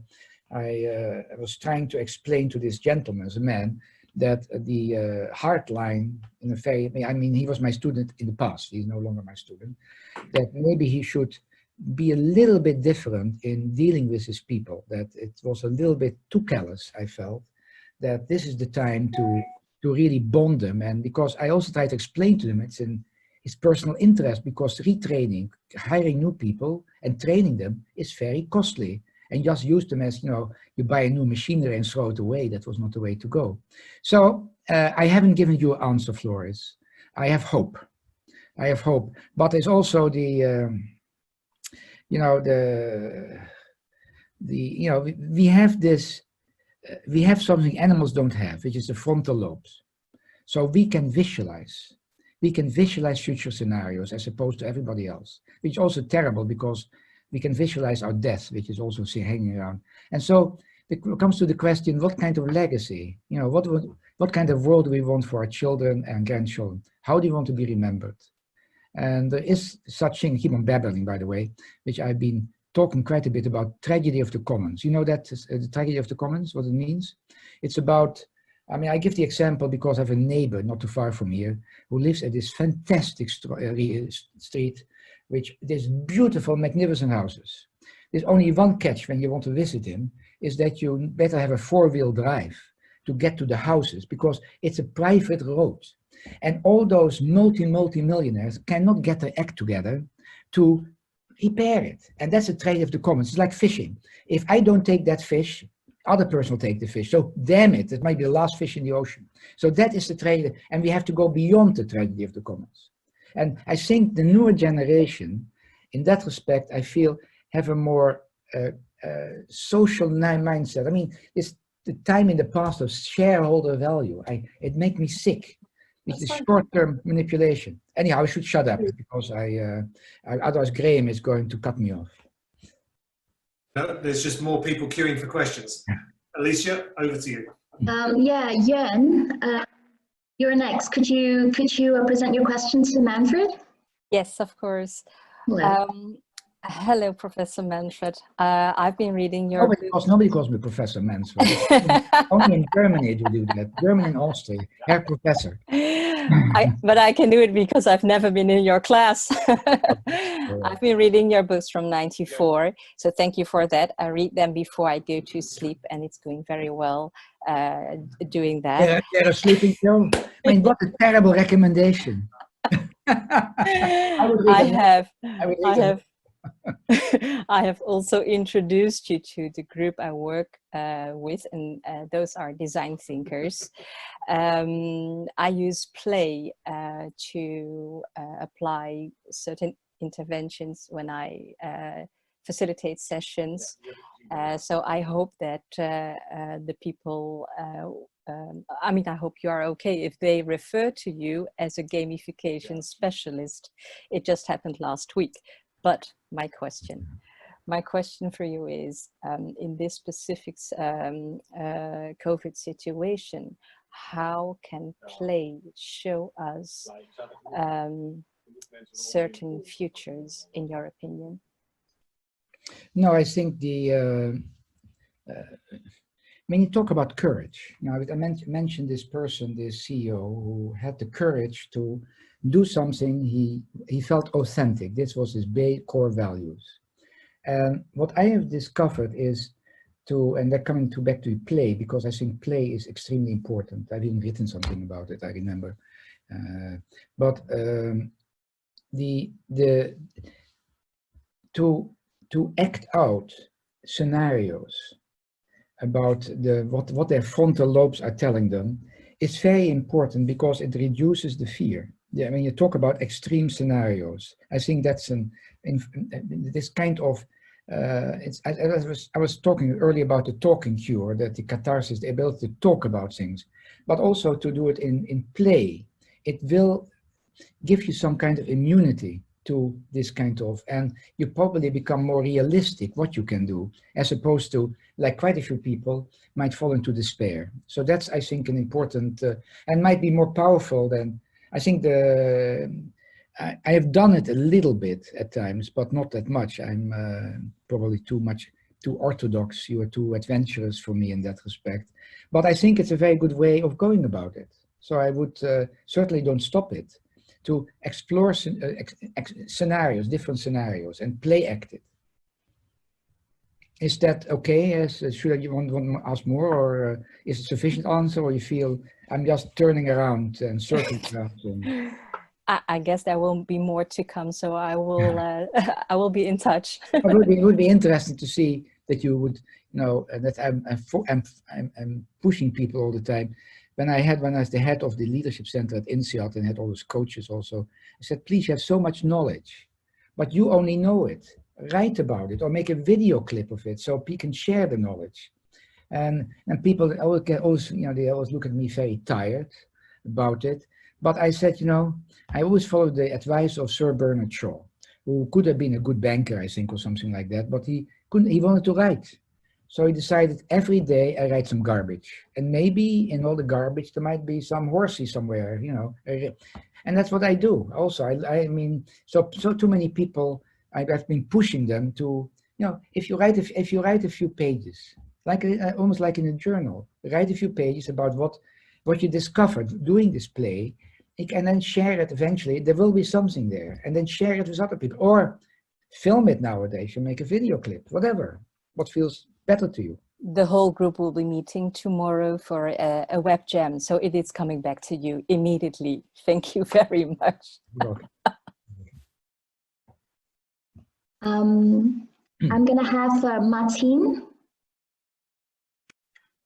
was trying to explain to this gentleman, as a man, that the heart line in a very, I mean, he was my student in the past, he's no longer my student, that maybe he should be a little bit different in dealing with his people, that it was a little bit too callous, I felt, that this is the time to really bond them. And because I also try to explain to them, it's in his personal interest, because retraining, hiring new people and training them is very costly. And just use them as, you know, you buy a new machinery and throw it away. That was not the way to go. So I haven't given you an answer, Floris. I have hope. I have hope. But there's also the, you know, you know, we have this, we have something animals don't have, which is the frontal lobes. So we can visualize. We can visualize future scenarios as opposed to everybody else, which is also terrible because we can visualize our death, which is also hanging around. And so it comes to the question, what kind of legacy, you know, what kind of world do we want for our children and grandchildren? How do you want to be remembered? And there is such thing, keep on babbling, by the way, which I've been talking quite a bit about, tragedy of the commons. You know that, the tragedy of the commons, what it means? It's about, I mean, I give the example because I have a neighbor not too far from here who lives at this fantastic street, which there's beautiful, magnificent houses. There's only one catch when you want to visit him, is that you better have a four-wheel drive to get to the houses, because it's a private road. And all those multi-millionaires cannot get their act together to repair it. And that's a trade of the commons. It's like fishing. If I don't take that fish, other person will take the fish. So damn it, it might be the last fish in the ocean. So that is the trade, and we have to go beyond the tragedy of the commons. And I think the newer generation, in that respect, I feel, have a more social mindset. I mean, it's the time in the past of shareholder value. It makes me sick. It's the short-term manipulation. Anyhow, I should shut up because otherwise Graham is going to cut me off. No, there's just more people queuing for questions. Alicia, over to you. Yeah, Jörn, you're next. Could you present your questions to Manfred? Yes, of course. Hello. Hello, Professor Manfred. I've been reading your book. Nobody calls me Professor Manfred. Only in Germany do you do that. Germany and Austria, Herr Professor. But I can do it because I've never been in your class. I've been reading your books from '94, so thank you for that. I read them before I go to sleep, and it's going very well doing that. They're a sleeping pill. I mean, what a terrible recommendation. I have also introduced you to the group I work with, and those are design thinkers. I use play to apply certain interventions when I facilitate sessions. So I hope that the people, I mean, I hope you are okay if they refer to you as a gamification specialist. It just happened last week. But my question for you is, in this specific COVID situation, how can play show us certain futures, in your opinion? No, I think when you talk about courage, now I mentioned this person, this CEO, who had the courage to do something he felt authentic. This was his core values. And what I have discovered is and they're coming back to play, because I think play is extremely important. I've even written something about it, I remember. To act out scenarios about what their frontal lobes are telling them is very important, because it reduces the fear. Yeah, when you talk about extreme scenarios, I think that's this kind of I was talking earlier about the talking cure, that the catharsis, the ability to talk about things, but also to do it in play. It will give you some kind of immunity to this kind of, and you probably become more realistic what you can do, as opposed to, like quite a few people might fall into despair. So that's, I think, an important, and might be more powerful than, I think I have done it a little bit at times, but not that much. I'm probably too orthodox. You are too adventurous for me in that respect. But I think it's a very good way of going about it. So I would certainly don't stop it, to explore scenarios, different scenarios, and play act it. Is that okay? Should you want to ask more, or is it sufficient answer, or you feel I'm just turning around and circling around? And... I guess there will be more to come, so I will I will be in touch. It would be interesting to see that you would, that I'm pushing people all the time. When I was the head of the leadership center at INSEAD and had all those coaches also, I said, please, you have so much knowledge, but you only know it. Write about it or make a video clip of it so people can share the knowledge. And people always, they always look at me very tired about it. But I said, I always followed the advice of Sir Bernard Shaw, who could have been a good banker, I think, or something like that, but he wanted to write. So he decided every day I write some garbage, and maybe in all the garbage there might be some horsey somewhere, and that's what I do. Also, I mean, so too many people, I've been pushing them to, if you write a few pages, like almost like in a journal, write a few pages about what you discovered doing this play, and then share it. Eventually, there will be something there, and then share it with other people, or film it nowadays. You make a video clip, whatever, what feels better to you. The whole group will be meeting tomorrow for a web jam, so it is coming back to you immediately. Thank you very much. I'm going to have Martine.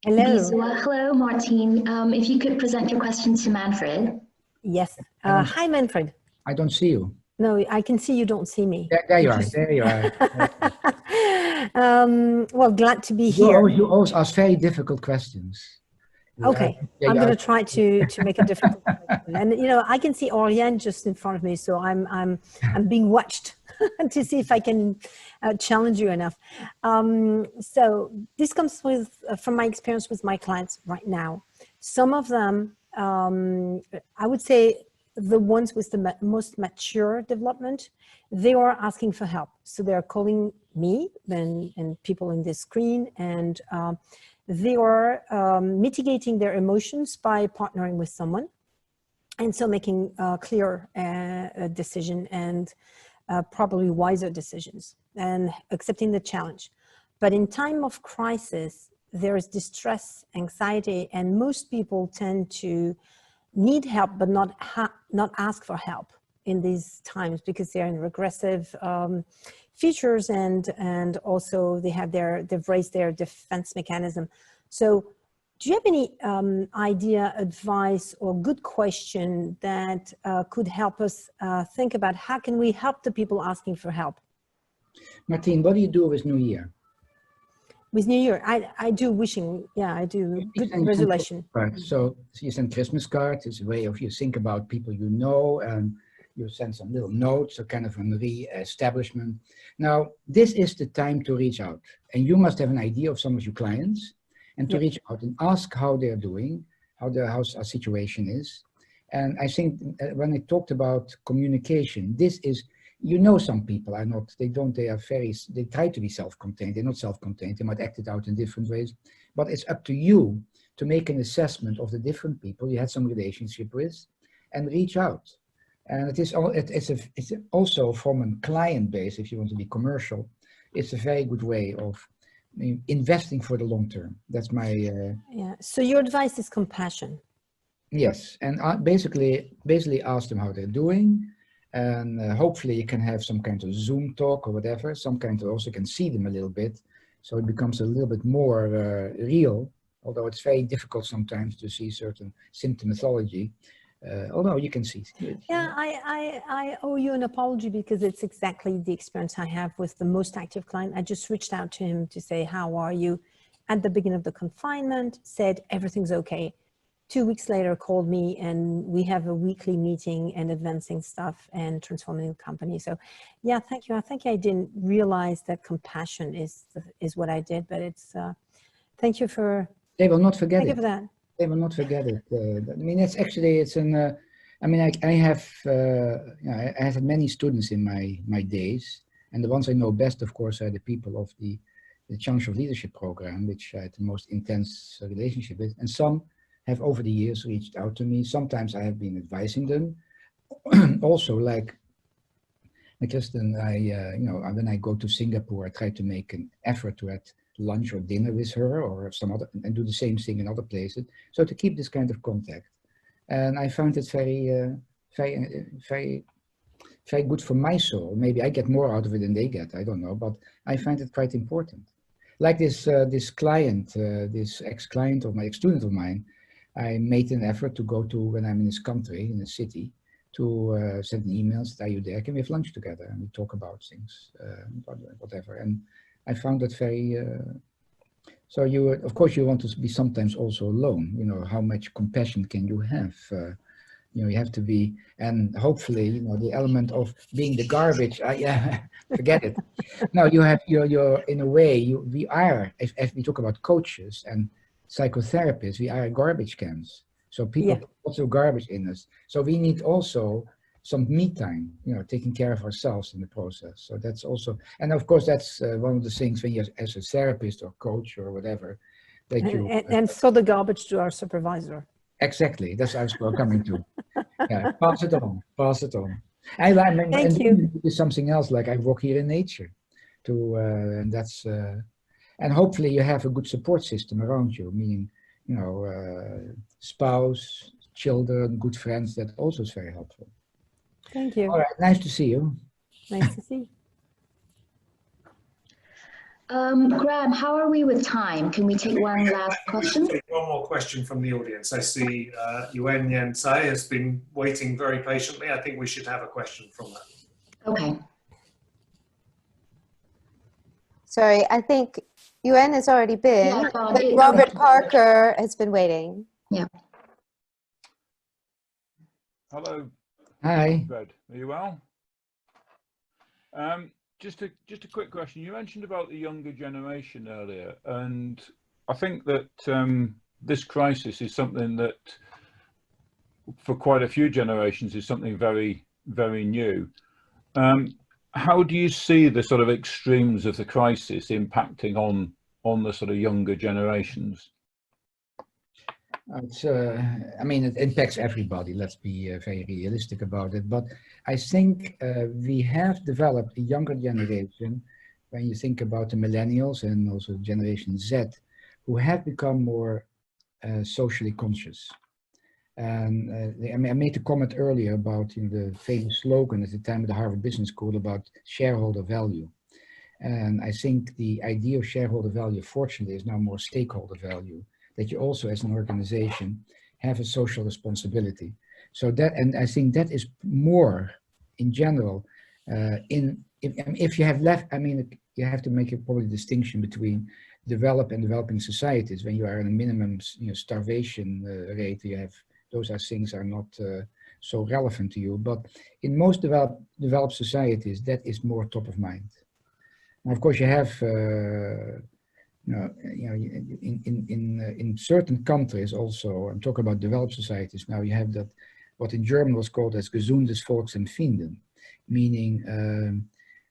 Hello. Hello, Martine. If you could present your question to Manfred. Yes. Hi, Manfred. I don't see you. No, I can see you don't see me. There you are. There you are. Well, glad to be here. You always ask very difficult questions. Okay, I'm going to try to make a difficult question. And I can see Oriane just in front of me, so I'm being watched to see if I can challenge you enough. So this comes from my experience with my clients right now. Some of them, I would say, the ones with the most mature development, they are asking for help. So they're calling me and people in this screen, and they are mitigating their emotions by partnering with someone, and so making a clear decision and probably wiser decisions and accepting the challenge. But in time of crisis, there is distress, anxiety, and most people tend to need help but not ask for help in these times because they're in regressive features, and also they've raised their defense mechanism. So do you have any idea, advice, or good question that could help us think about how can we help the people asking for help? Martine, what do you do with New Year? With New Year, I do wishing, yeah, I do good resolution. Right. So you send Christmas cards. It's a way of you think about people you know, and you send some little notes, a kind of a re-establishment. Now, this is the time to reach out, and you must have an idea of some of your clients, and to reach out and ask how they're doing, how our situation is. And I think when I talked about communication, this is, some people are not, they try to be self-contained. They're not self-contained. They might act it out in different ways, but it's up to you to make an assessment of the different people you had some relationship with and reach out. And it's also from a client base, if you want to be commercial, it's a very good way of investing for the long term. That's my... yeah, so your advice is compassion. Yes, and basically ask them how they're doing, and hopefully you can have some kind of Zoom talk or whatever, some kind of, also can see them a little bit, so it becomes a little bit more real, although it's very difficult sometimes to see certain symptomatology. although you can see. Yeah, I owe you an apology because it's exactly the experience I have with the most active client. I just reached out to him to say, how are you? At the beginning of the confinement, said everything's okay. 2 weeks later, called me and we have a weekly meeting and advancing stuff and transforming the company. So yeah, thank you. I think I didn't realize that compassion is what I did, but it's, thank you for. They will not forget it. Thank you for that. They will not forget it. I mean, it's actually, it's an, I mean, I have, you know, I have had many students in my days, and the ones I know best, of course, are the people of the Challenge of Leadership program, which I had the most intense relationship with, and some have over the years reached out to me. Sometimes I have been advising them. Also, like Kristen, you know, when I go to Singapore, I try to make an effort to have lunch or dinner with her or some other, and do the same thing in other places. So to keep this kind of contact. And I found it very good for my soul. Maybe I get more out of it than they get, I don't know, but I find it quite important. Like this client, this ex-client of my ex-student of mine, I made an effort to go to, when I'm in this country, in the city, to send an email, are you there? Can we have lunch together? And we talk about things, whatever. And I found that very, so you, of course, you want to be sometimes also alone. You know, how much compassion can you have? You know, you have to be, and hopefully, you know, the element of being the garbage, yeah, forget it. No, you have, you're in a way, we are, if we talk about coaches and psychotherapists, we are garbage cans. So people put also garbage in us. So we need also some me time, you know, taking care of ourselves in the process. So that's also, and of course, that's one of the things when you, as a therapist or coach or whatever, that you... And throw the garbage to our supervisor. Exactly, that's what I was coming to. Yeah, pass it on, pass it on. Thank you. Do something else, like I walk here in nature, to, and that's, and hopefully you have a good support system around you, meaning, you know, spouse, children, good friends, that also is very helpful. Thank you. All right, nice to see you. Nice to see you. Graham, how are we with time? Can we take one last question? Take one more question from the audience. I see Yuen Yen Tsai has been waiting very patiently. I think we should have a question from her. Okay. Sorry, I think Yuen has already been, Yeah, but Robert Parker has been waiting. Yeah. Hello. Hi. Manfred, are you well? Just a quick question. You mentioned about the younger generation earlier, and I think that this crisis is something that, for quite a few generations, is something very, very new. How do you see the sort of extremes of the crisis impacting on the sort of younger generations? It's, I mean, it impacts everybody, let's be very realistic about it. But I think we have developed a younger generation, when you think about the millennials and also Generation Z, who have become more socially conscious. And I made a comment earlier about, you know, the famous slogan at the time of the Harvard Business School about shareholder value. And I think the idea of shareholder value, fortunately, is now more stakeholder value, that you also, as an organization, have a social responsibility. So that, and I think that is more in general, if you have left, I mean, you have to make a probably distinction between developed and developing societies. When you are in a minimum, you know, starvation rate, you have, those are things are not so relevant to you. But in most developed societies, that is more top of mind. Now, of course, you have, in certain countries also, I'm talking about developed societies now, you have that, what in German was called as gesundes Volksempfinden, meaning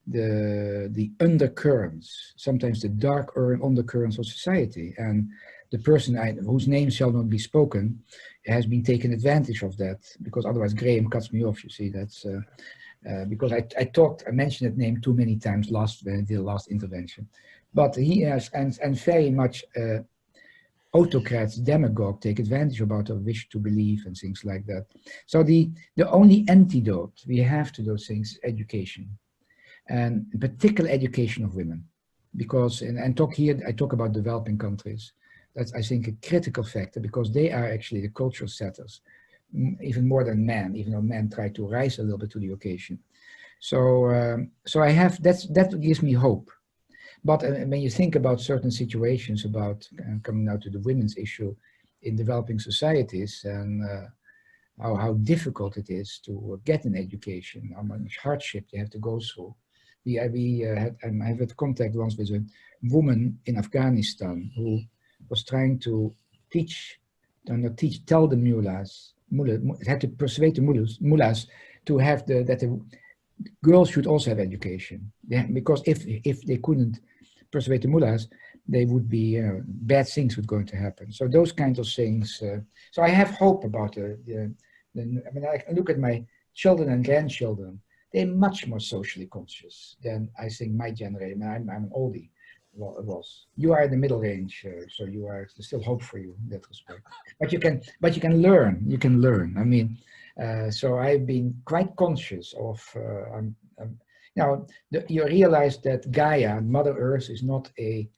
the undercurrents, sometimes the dark undercurrents of society. And the person whose name shall not be spoken has been taken advantage of that, because otherwise Graham cuts me off, you see, that's because I mentioned that name too many times when I did the last intervention. But he has, and very much autocrats, demagogue, take advantage about our wish to believe and things like that. So the only antidote we have to those things is education, and in particular education of women. Because, and I talk about developing countries. That's, I think, a critical factor, because they are actually the cultural setters. even more than men, even though men try to rise a little bit to the occasion. So, so I have, that gives me hope. But when you think about certain situations, about coming now to the women's issue in developing societies, and how difficult it is to get an education, how much hardship they have to go through. I have had contact once with a woman in Afghanistan who was trying to tell the mullahs, had to persuade the mullahs to have that the girls should also have education. Because if they couldn't persuade the mullahs, they would be, bad things were going to happen. So those kinds of things. So I have hope about I mean, I look at my children and grandchildren. They're much more socially conscious than I think my generation. I'm an oldie. Well, it was. You are in the middle range, so you are. There's still hope for you in that respect. But you can learn. You can learn. I mean, so I've been quite conscious of. Now you realize that Gaia, Mother Earth, is not a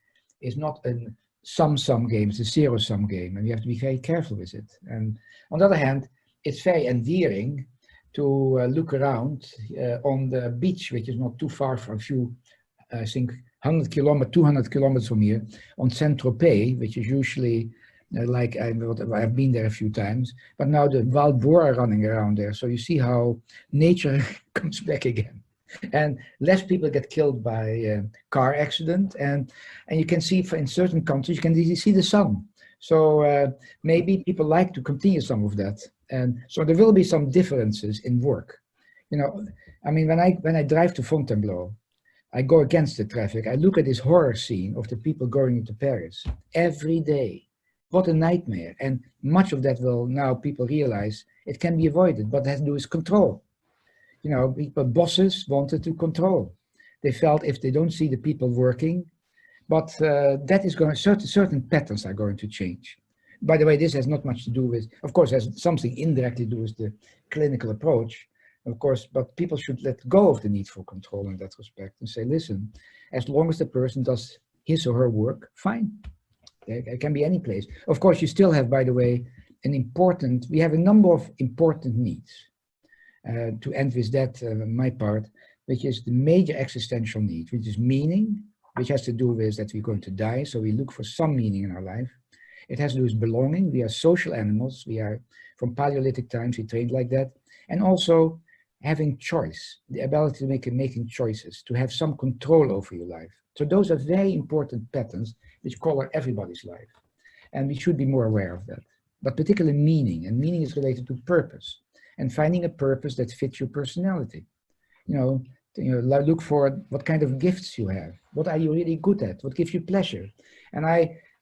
sum game. It's a zero-sum game, and you have to be very careful with it. And on the other hand, it's very endearing to look around on the beach, which is not too far from a few, I think, 100 kilometers, 200 kilometers from here, on Saint-Tropez, which is usually like I've been there a few times, but now the wild boar are running around there. So you see how nature comes back again. And less people get killed by car accident, and you can see in certain countries you can easily see the sun. So maybe people like to continue some of that, and so there will be some differences in work. You know, I mean, when I drive to Fontainebleau, I go against the traffic. I look at this horror scene of the people going into Paris every day. What a nightmare! And much of that will now people realize it can be avoided, but it has to do with control. You know, bosses wanted to control. They felt if they don't see the people working, but that is going, certain patterns are going to change. By the way, this has not much to do with, of course, has something indirectly to do with the clinical approach, of course, but people should let go of the need for control in that respect and say, listen, as long as the person does his or her work, fine. It can be any place. Of course, you still have, by the way, we have a number of important needs. To end with that, my part, which is the major existential need, which is meaning, which has to do with that we're going to die, so we look for some meaning in our life. It has to do with belonging. We are social animals. We are, from Paleolithic times, we trained like that. And also having choice, the ability to making choices, to have some control over your life. So those are very important patterns which color everybody's life. And we should be more aware of that. But particularly meaning, and meaning is related to purpose. And finding a purpose that fits your personality. You know, look for what kind of gifts you have. What are you really good at? What gives you pleasure? And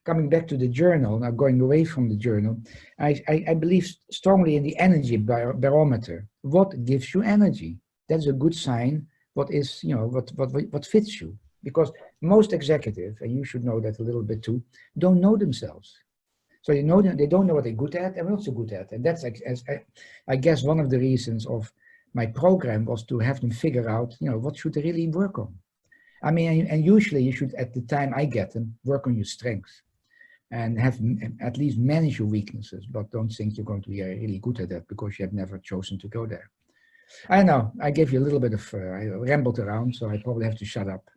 coming back to the journal, now going away from the journal, I believe strongly in the energy barometer. What gives you energy? That's a good sign. What is, you know, what fits you? Because most executives, and you should know that a little bit too, don't know themselves. So you know they don't know what they're good at and not so good at. And that's, I guess, one of the reasons of my program was to have them figure out, you know, what should they really work on. I mean, and usually you should, at the time I get them, work on your strengths and have at least manage your weaknesses, but don't think you're going to be really good at that because you have never chosen to go there. I know, I gave you a little bit of, I rambled around, so I probably have to shut up.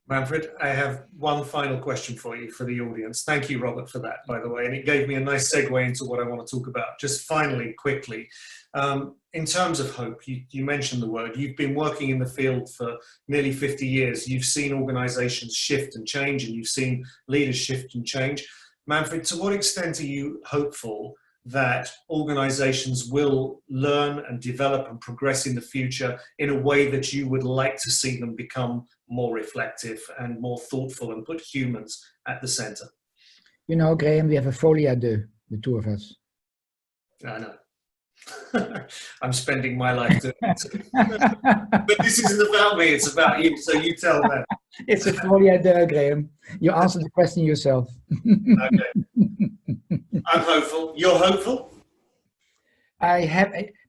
Manfred, I have one final question for you, for the audience. Thank you, Robert, for that, by the way. And it gave me a nice segue into what I want to talk about. Just finally, quickly, in terms of hope, you mentioned the word. You've been working in the field for nearly 50 years. You've seen organizations shift and change, and you've seen leaders shift and change. Manfred, to what extent are you hopeful that organizations will learn and develop and progress in the future in a way that you would like to see them become more reflective and more thoughtful and put humans at the center? You know, Graham, we have a folie à deux, the two of us. I know. I'm spending my life doing it. But this isn't about me, it's about you, so you tell them. It's a folie à deux, Graham. You answered the question yourself. Okay. I'm hopeful. You're hopeful?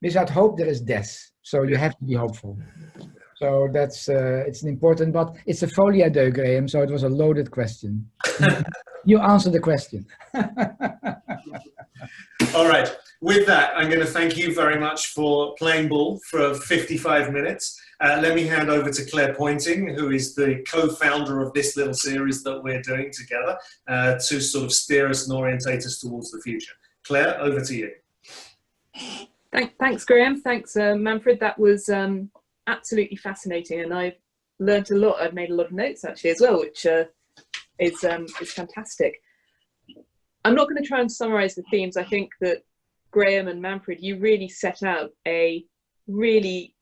Without hope, there is death. So you have to be hopeful. So that's, it's an important, but it's a folie à deux, Graham, so it was a loaded question. You answered the question. All right. with that, I'm going to thank you very much for playing ball for 55 minutes. Let me hand over to Claire Pointing, who is the co-founder of this little series that we're doing together, to sort of steer us and orientate us towards the future. Claire, over to you. Thanks, Graham. Thanks, Manfred. That was absolutely fascinating, and I've learned a lot. I've made a lot of notes actually as well, which is fantastic. I'm not going to try and summarize the themes. I think that Graham and Manfred, you really set out a really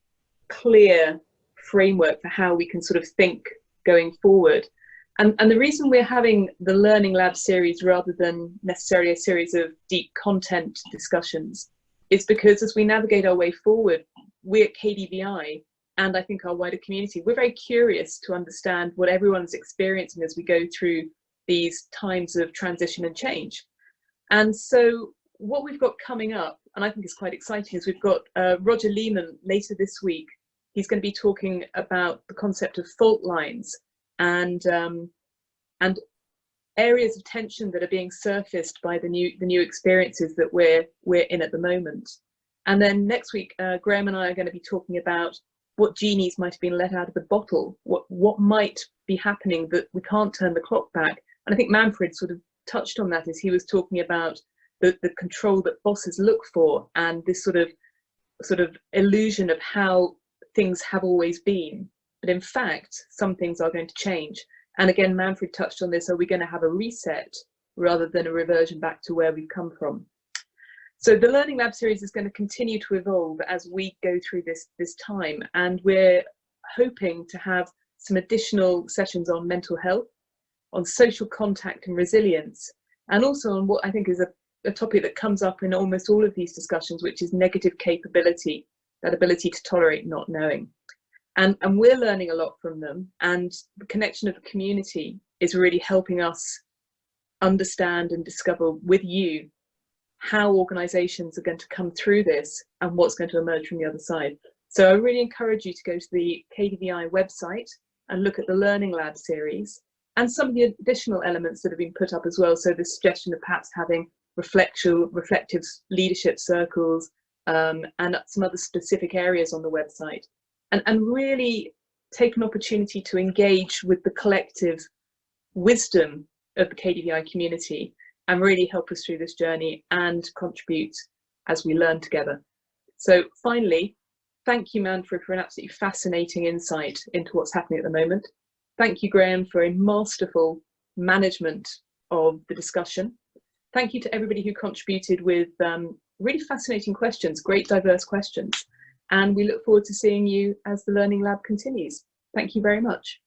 clear framework for how we can sort of think going forward. And the reason we're having the Learning Lab series rather than necessarily a series of deep content discussions is because as we navigate our way forward, we at KDVI and I think our wider community, we're very curious to understand what everyone's experiencing as we go through these times of transition and change. And so what we've got coming up, and I think is quite exciting, is we've got Roger Lehman later this week. He's going to be talking about the concept of fault lines and areas of tension that are being surfaced by the new experiences that we're in at the moment. And then next week, Graham and I are going to be talking about what genies might have been let out of the bottle, what might be happening that we can't turn the clock back. And I think Manfred sort of touched on that as he was talking about the control that bosses look for and this sort of illusion of how things have always been. But in fact, some things are going to change. And again, Manfred touched on this, are we going to have a reset rather than a reversion back to where we've come from? So the Learning Lab series is going to continue to evolve as we go through this time. And we're hoping to have some additional sessions on mental health, on social contact and resilience, and also on what I think is a topic that comes up in almost all of these discussions, which is negative capability, that ability to tolerate not knowing. And we're learning a lot from them, and the connection of the community is really helping us understand and discover with you how organisations are going to come through this and what's going to emerge from the other side. So I really encourage you to go to the KDVI website and look at the Learning Lab series and some of the additional elements that have been put up as well. So the suggestion of perhaps having reflective leadership circles and some other specific areas on the website, and really take an opportunity to engage with the collective wisdom of the KDVI community and really help us through this journey and contribute as we learn together. So finally, thank you, Manfred, for an absolutely fascinating insight into what's happening at the moment. Thank you, Graham, for a masterful management of the discussion. Thank you to everybody who contributed with really fascinating questions, great diverse questions. And we look forward to seeing you as the Learning Lab continues. Thank you very much.